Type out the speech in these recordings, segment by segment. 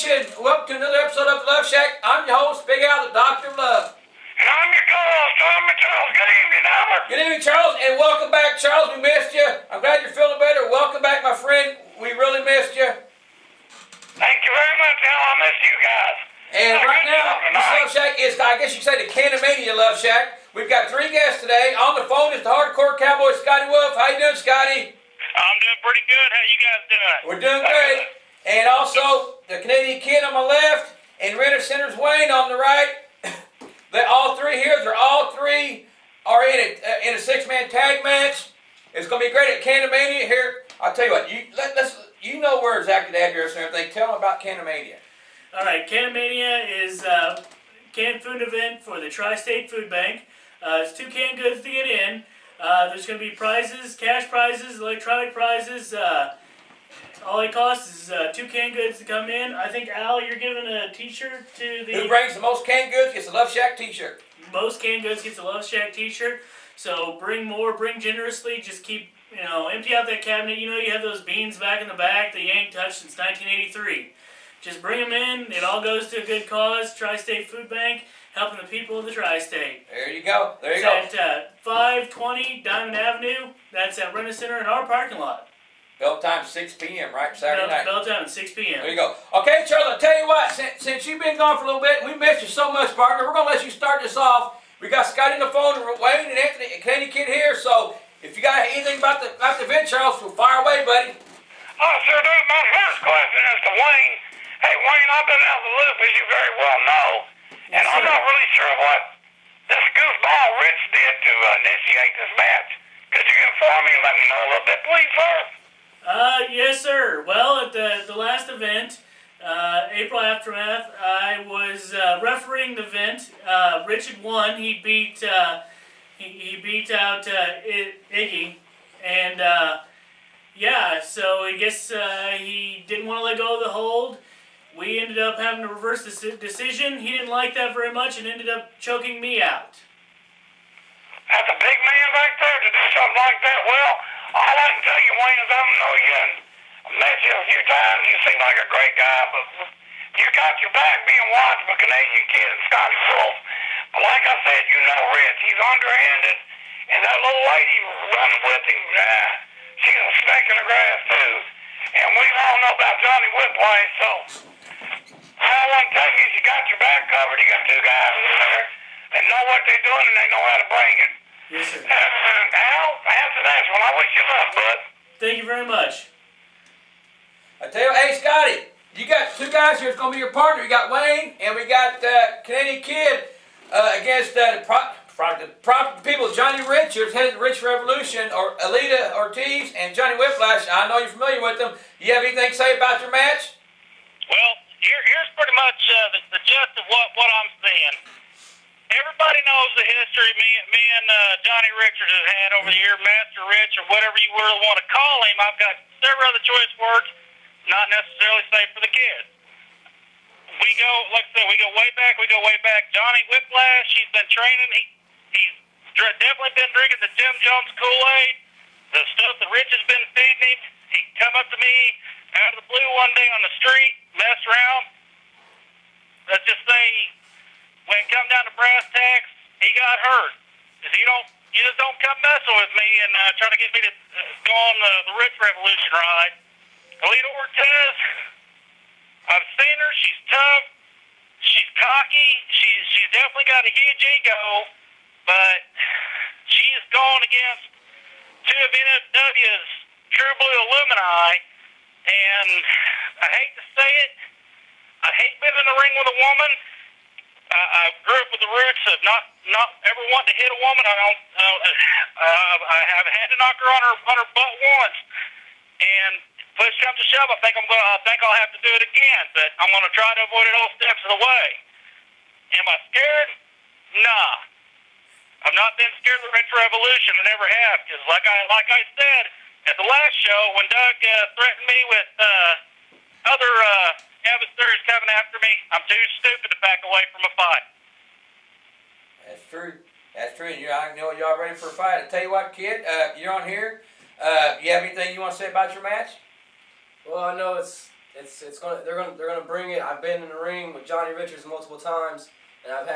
Nation, welcome to another episode of the Luv Shack. I'm your host, Big Al, the Doctor of Love. And I'm your co-host, Charles. Good evening, Albert. Good evening, Charles, and welcome back, Charles. We missed you. I'm glad you're feeling better. Welcome back, my friend. We really missed you. Thank you very much, Al. I miss you guys. And right now, this Luv Shack is, I guess you could say, the Canamania Luv Shack. We've got 3 guests today. On the phone is the hardcore cowboy, Scotty Wolf. How you doing, Scotty? I'm doing pretty good. How you guys doing? We're doing great. And also, the Canadian Kid on my left, and Renner Center's Wayne on the right. All 3 here, all 3 are in a 6-man tag match. It's going to be great at Canamania here. I'll tell you what, you know where exactly the address and everything. Tell them about Canamania. All right, Canamania is a canned food event for the Tri-State Food Bank. It's 2 canned goods to get in. There's going to be prizes, cash prizes, electronic prizes. All it costs is 2 canned goods to come in. I think, Al, you're giving a T-shirt to the... Who brings the most canned goods gets a Luv Shack T-shirt. Most canned goods gets a Luv Shack T-shirt. So bring more, bring generously. Just keep, empty out that cabinet. You have those beans back in the back that you ain't touched since 1983. Just bring them in. It all goes to a good cause. Tri-State Food Bank, helping the people of the Tri-State. There you go. There you go. It's at 520 Diamond Avenue. That's at Renner Center in our parking lot. Bell time 6 p.m., right? Saturday night. Bell time at 6 p.m. There you go. Okay, Charles, I'll tell you what. Since you've been gone for a little bit, we missed you so much, partner. We're going to let you start this off. We got Scotty on the phone, Wayne and Anthony, and Canadian Kid here. So if you got anything about the event, Charles, we'll fire away, buddy. Oh, sure do. My first question is to Wayne. Hey, Wayne, I've been out of the loop, as you very well know. And I'm not really sure what this goofball Rich did to initiate this match. Could you inform me and let me know a little bit, please, sir? Yes, sir. Well, at the last event, April Aftermath, I was refereeing the event. Rich had won. He beat out Iggy, and yeah. So I guess he didn't want to let go of the hold. We ended up having to reverse the decision. He didn't like that very much and ended up choking me out. That's a big man right there to do something like that. Well, all I can tell you, Wayne, is I don't know you and I've met you a few times. You seem like a great guy, but you got your back being watched by Canadian Kid and Scotty Wolf. But like I said, you know Rich, he's underhanded, and that little lady running with him, she's a snake in the grass too. And we all know about Johnny Whiplash, so all I want to tell you is you got your back covered. You got 2 guys in there that know what they're doing and they know how to bring it. Yes, sir. Al, answer that one. I wish you luck, bud. Thank you very much. I tell you, hey, Scotty, you got 2 guys here that's going to be your partner. You got Wayne, and we got Canadian Kid against the people, Johnny Richards, headed the Rich Revolution, or Alita Ortiz, and Johnny Whiplash. I know you're familiar with them. You have anything to say about your match? Well, here's pretty much the gist of what I'm seeing. Everybody knows the history me and Johnny Richards has had over the year, Master Rich, or whatever you really want to call him. I've got several other choice words, not necessarily safe for the kids. We go, like I said, we go way back. Johnny Whiplash, he's been training. He's definitely been drinking the Jim Jones Kool-Aid, the stuff that Rich has been feeding him. He come up to me out of the blue one day on the street, messed around. Let's just say, when it come down to brass tacks, he got hurt. You just don't come messing with me and try to get me to go on the Rich Revolution ride. Alita Ortiz, I've seen her. She's tough. She's cocky. She's definitely got a huge ego, but she's going against 2 of NSW's True Blue alumni, and I hate to say it, I hate being in the ring with a woman. I grew up with the roots of not ever wanting to hit a woman. I have had to knock her on her butt once, and push comes to shove, I think I'll have to do it again. But I'm going to try to avoid it all steps of the way. Am I scared? Nah. I've not been scared of the Rich Revolution. I never have, because like I said at the last show, when Doug threatened me with other adversaries coming after me, I'm too stupid to back away from a fight. That's true. That's true. I know you're all ready for a fight. I tell you what, kid, you're on here. You have anything you want to say about your match? Well, I know it's they're gonna bring it. I've been in the ring with Johnny Richards multiple times, and I've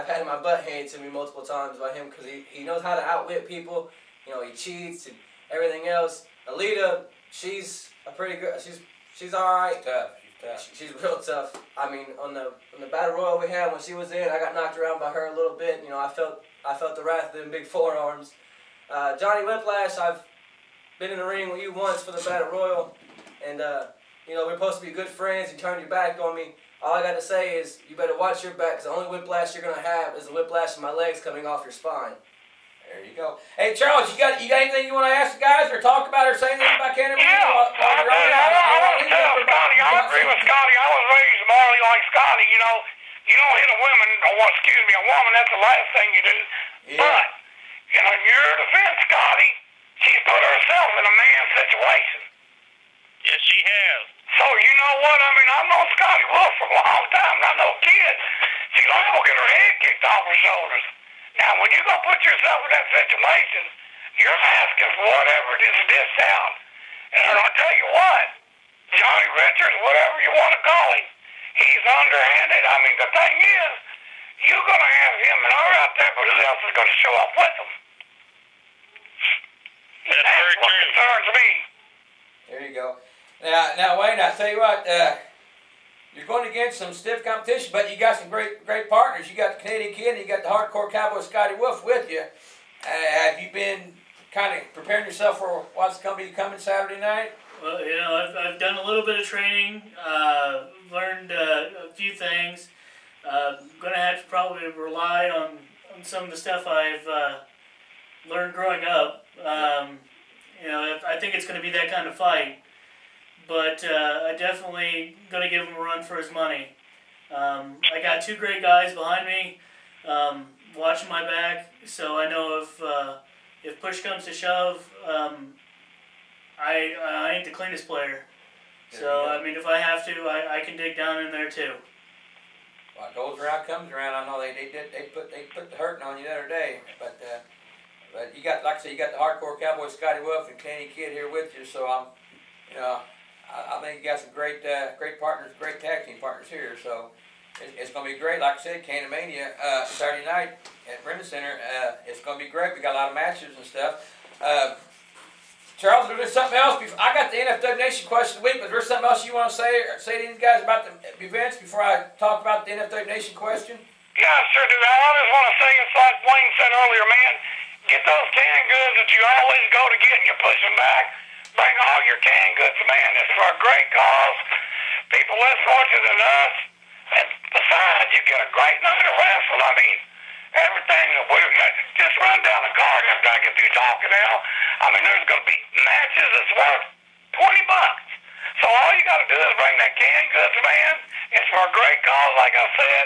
had my butt handed to me multiple times by him because he knows how to outwit people. You know, he cheats and everything else. Alita, she's a pretty good. She's all right. She's real tough. I mean, on the battle royal we had when she was in, I got knocked around by her a little bit. You know, I felt the wrath of them big forearms. Johnny Whiplash, I've been in the ring with you once for the battle royal, and you know, we're supposed to be good friends. You turned your back on me. All I got to say is you better watch your back, because the only whiplash you're gonna have is the whiplash of my legs coming off your spine. There you go. Hey, Charles, you got anything you want to ask the guys or talk about or say anything about Canamania? Yeah, I want to tell Scotty, I agree with Scotty. I was raised morally like Scotty, you know. You don't hit a woman, a woman, that's the last thing you do. Yeah. But, you know, in your defense, Scotty, she's put herself in a man's situation. Yes, she has. So, you know what? I mean, I've known Scotty Wolf for a long time, and I know kid. She's liable to get her head kicked off her shoulders. Now, when you go put yourself in that situation, you're asking for whatever it is to dish out. And I'll tell you what, Johnny Richards, whatever you want to call him, he's underhanded. I mean, the thing is, you're going to have him and her out there, but who else is going to show up with him? That's That's very what true. concerns me. There you go. Now, Wayne, I tell you what, you're going against some stiff competition, but you got some great partners. You got the Canadian Kid, and you got the hardcore Cowboy Scotty Wolf with you. Have you been kind of preparing yourself for what's going to be coming Saturday night? Well, you know, I've done a little bit of training, learned a few things. Going to have to probably rely on some of the stuff I've learned growing up. You know, I think it's going to be that kind of fight. But I definitely going to give him a run for his money. I got two great guys behind me watching my back, so I know if push comes to shove, I ain't the cleanest player. So, I mean, if I have to, I can dig down in there too. What goes around comes around. I know they put the hurting on you the other day, but you got, like I said, you got the hardcore Cowboy Scotty Wolf and Canadian Kid here with you, so I think you got some great partners, great tag team partners here. So it's going to be great. Like I said, Canamania Saturday night at Bremen Center. It's going to be great. We got a lot of matches and stuff. Charles, there's something else. I got the NFW Nation question of the week, but there's something else you want to say to these guys about the events before I talk about the NFW Nation question? Yeah, I sure do. I just want to say, it's like Wayne said earlier, man, get those canned goods that you always go to get and you push them back. Bring all your canned goods, man. It's for a great cause. People less fortunate than us. And besides, you get a great night of wrestling. I mean, everything that we're just run down the card after I get through talking now. I mean, there's going to be matches that's worth $20. So all you got to do is bring that canned goods, man. It's for a great cause, like I said.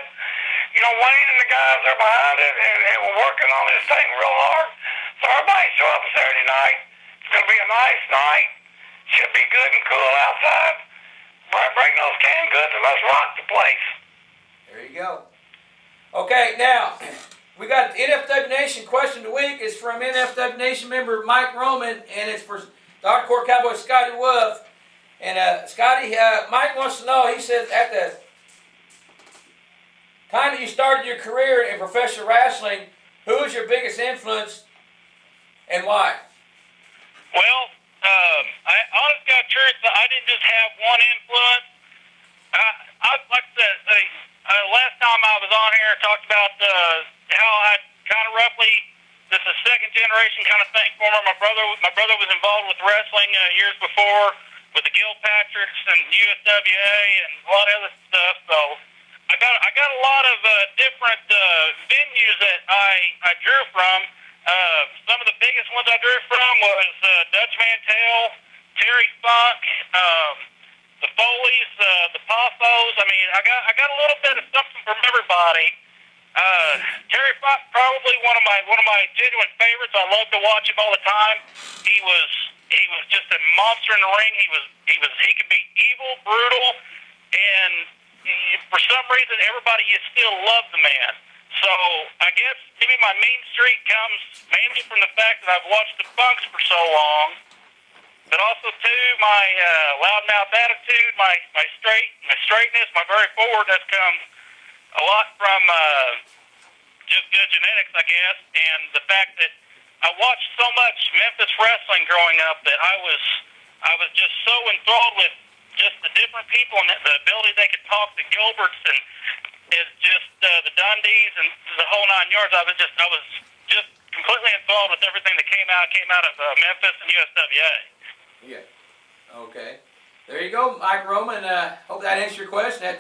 You know, Wayne and the guys are behind it, and we're working on this thing real hard. So everybody show up Saturday night. It's going to be a nice night. Should be good and cool outside. Bring those canned goods and let's rock the place. There you go. Okay, now, we got the NFW Nation question of the week. It's from NFW Nation member Mike Roman, and it's for the hardcore Cowboy Scotty Wolf. And Scotty, Mike wants to know, he says, at the time that you started your career in professional wrestling, who was your biggest influence and why? Well, I honestly got truth. I didn't just have one influence. Like I said, last time I was on here, I talked about how I kind of roughly, this is second generation kind of thing for me. My brother was involved with wrestling years before with the Gilpatricks and USWA and a lot of other stuff. So I got a lot of different venues that I drew from. Some of the biggest ones I drew from was Dutch Mantel, Terry Funk, the Foleys, the Poffos. I mean, I got a little bit of something from everybody. Terry Funk, probably one of my genuine favorites. I love to watch him all the time. He was just a monster in the ring. He could be evil, brutal, and for some reason everybody still loved the man. So I guess maybe my main streak comes mainly from the fact that I've watched the Funks for so long, but also too my loudmouth attitude, my straightness, my very forward. That's come a lot from just good genetics, I guess, and the fact that I watched so much Memphis wrestling growing up that I was just so enthralled with just the different people and the ability they could talk, the Gilberts and just the Dundies and the whole 9 yards. I was just completely enthralled with everything that came out of Memphis and USWA. Yeah. Okay. There you go, Mike Roman. Hope that answers your question.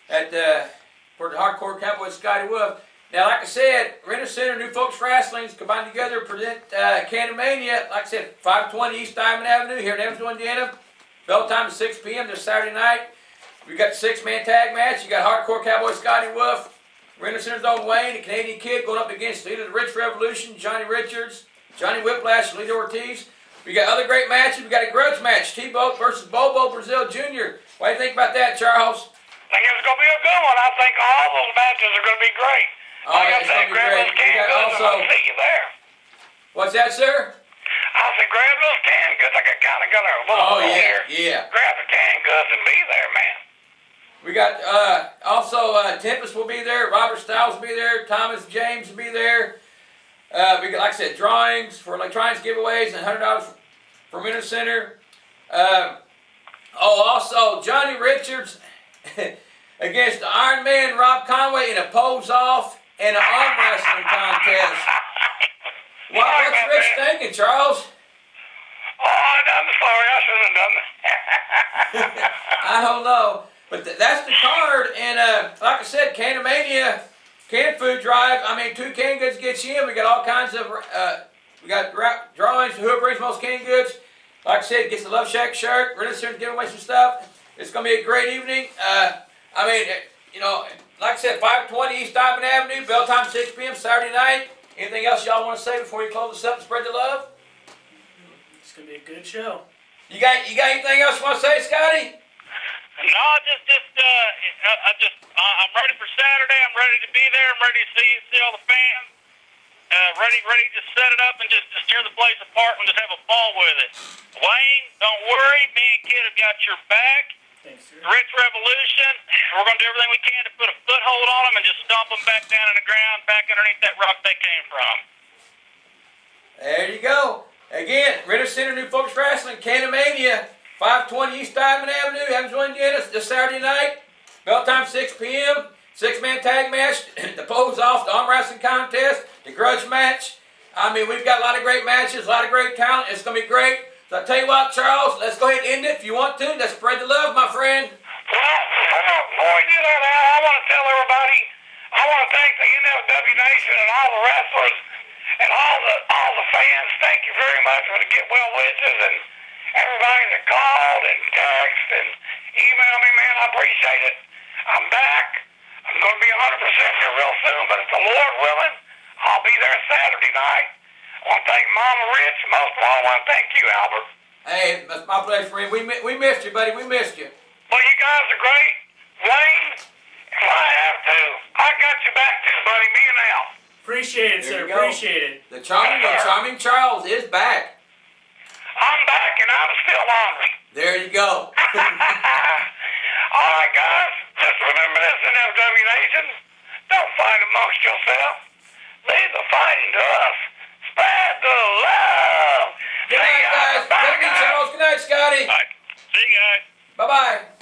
For the Hardcore Cowboy Scotty Wolf. Now, like I said, Renter Center, New Folks Wrestling's combined together to present Canamania. Like I said, 520 East Diamond Avenue here in Evansville, Indiana. Bell time is 6 p.m. this Saturday night. We got the 6-man tag match. You got Hardcore Cowboy Scotty Wolf, Renter Center's own Wayne, the Canadian Kid, going up against leader of the Rich Revolution, Johnny Richards, Johnny Whiplash, and Lito Ortiz. We got other great matches. We got a grudge match, T-Boat versus Bobo Brazil Jr. What do you think about that, Charles? I think it's going to be a good one. I think all those matches are going to be great. Oh, like yeah, I said, grab those canned goods and I'll see you there. What's that, sir? I said, grab those canned goods. I kind of got a little here. Yeah. Grab the canned goods and be there, man. We got also Tempest will be there. Robert Stiles will be there. Thomas James will be there. We got, like I said, drawings for electronics giveaways and $100 for Renter Center. Also Johnny Richards against the Iron Man Rob Conway in a pose-off and an arm wrestling contest. What's Rich thinking, Charles? Oh, I'm sorry. I shouldn't have done that. I don't know. But that's the card. And like I said, Canamania Canned Food Drive. I mean, 2 canned goods get you in. We got all kinds of, we got drawings. Whoever brings most canned goods. Like I said, gets the Luv Shack shirt. Renter Center's giving away some stuff. It's going to be a great evening. I mean, you know, like I said, 520 East Diamond Avenue, bell time 6 p.m. Saturday night. Anything else y'all want to say before you close this up and spread the love? It's going to be a good show. You got anything else you want to say, Scotty? No, I'm ready for Saturday. I'm ready to be there. I'm ready to see all the fans. Ready to set it up and just tear the place apart and just have a ball with it. Wayne, don't worry. Me and Kid have got your back. Thanks, sir. Rich Revolution, we're going to do everything we can to put a foothold on them and just stomp them back down in the ground, back underneath that rock they came from. There you go. Again, Renter Center, New Folks Wrestling, Canamania, 520 East Diamond Avenue, Evansville, Indiana, this Saturday night. Bell time 6 p.m. 6-man tag match, the pose-off, the arm wrestling contest, the grudge match. I mean, we've got a lot of great matches, a lot of great talent. It's going to be great. So I tell you what, Charles, let's go ahead and end it if you want to. Let's spread the love, my friend. Well, before we do that, Al, I want to tell everybody, I want to thank the NFW Nation and all the wrestlers and all the fans. Thank you very much for the get well wishes and everybody that called and texted and emailed me, man. I appreciate it. I'm back. I'm going to be 100% here real soon, but if the Lord willing, I'll be there Saturday night. I want to thank Mama Rich. Most of all, I want to thank you, Albert. Hey, that's my pleasure, friend. We missed you, buddy. We missed you. Well, you guys are great. Wayne, if I have to, I got you back too, buddy. Me and Al. Appreciate it, sir. Appreciate it. The charming Charles is back. I'm back and I'm still hungry. There you go. All right, guys. Just remember this, NFW Nation. Don't fight amongst yourself. Leave the fighting to us. Spread the love. Good night, guys. Good night, Charles. Good night, Scotty. All right. See you guys. Bye-bye.